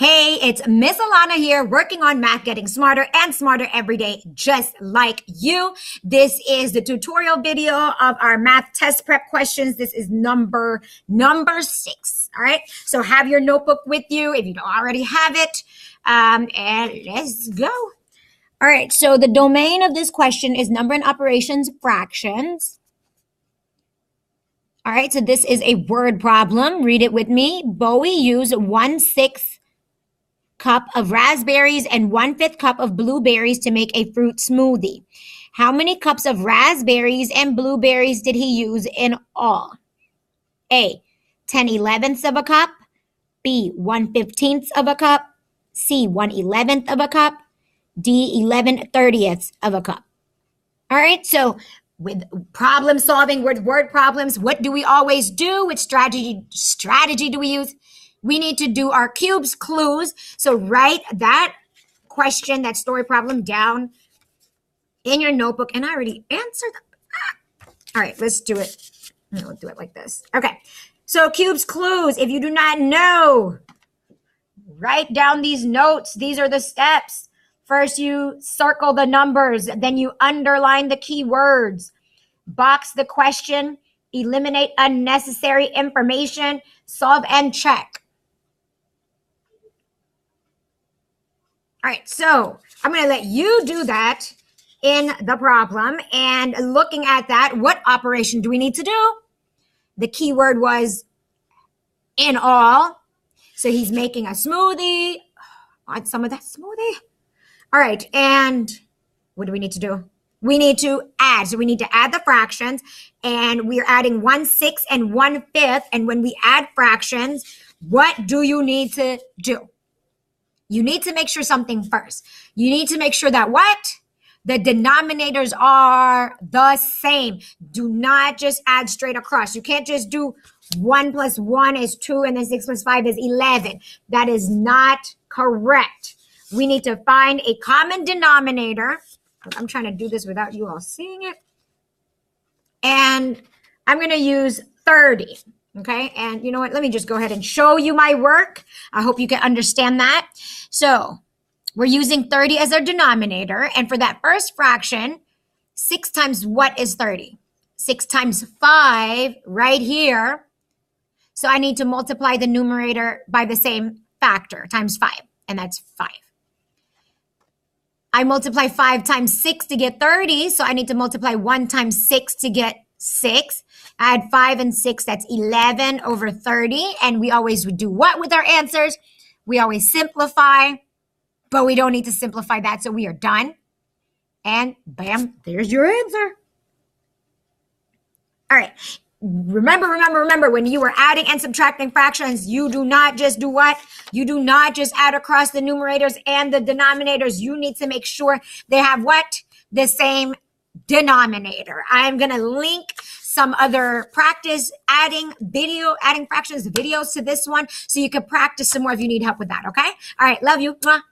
Hey, it's Miss Alana here, working on math, getting smarter and smarter every day, just like you. This is the tutorial video of our math test prep questions. This is number 6. All right. So have your notebook with you if you don't already have it. And let's go. All right. So the domain of this question is number and operations fractions. All right. So this is a word problem. Read it with me. Bowie used 1/6 cup of raspberries and 1/5 cup of blueberries to make a fruit smoothie. How many cups of raspberries and blueberries did he use in all? A, 10/11ths of a cup. B, 1/15 of a cup. C, 1/11th of a cup. D, 11/30ths of a cup. All right, so with problem solving, with word problems, what do we always do? Which strategy do we use? We need to do our cubes clues. So write that question, that story problem down in your notebook. And I already answered. All right, let's do it. We'll do it like this. Okay, so cubes clues. If you do not know, write down these notes. These are the steps. First, you circle the numbers. Then you underline the keywords. Box the question. Eliminate unnecessary information. Solve and check. All right, so I'm going to let you do that in the problem. And looking at that, what operation do we need to do? The keyword was in all. So he's making a smoothie. I want some of that smoothie. All right, and what do we need to do? We need to add. So we need to add the fractions. And we are adding 1/6 and 1/5. And when we add fractions, what do you need to do? You need to make sure something first. You need to make sure that what? The denominators are the same. Do not just add straight across. You can't just do 1 + 1 is 2 and then 6 + 5 is 11. That is not correct. We need to find a common denominator. I'm trying to do this without you all seeing it. And I'm going to use 30. Okay, and you know what? Let me just go ahead and show you my work. I hope you can understand that. So we're using 30 as our denominator. And for that first fraction, 6 times what is 30? 6 times 5 right here. So I need to multiply the numerator by the same factor, times 5, and that's 5. I multiply 5 times 6 to get 30, so I need to multiply 1 times 6 to get 6. Add 5 and 6, that's 11 over 30. And we always would do what with our answers? We always simplify, but we don't need to simplify that, so we are done. And bam, there's your answer. All right. Remember, when you are adding and subtracting fractions, you do not just do what? You do not just add across the numerators and the denominators. You need to make sure they have what? The same denominator. I'm going to link some other practice adding fractions videos to this one so you can practice some more if you need help with that. Okay. All right. Love you. Mwah.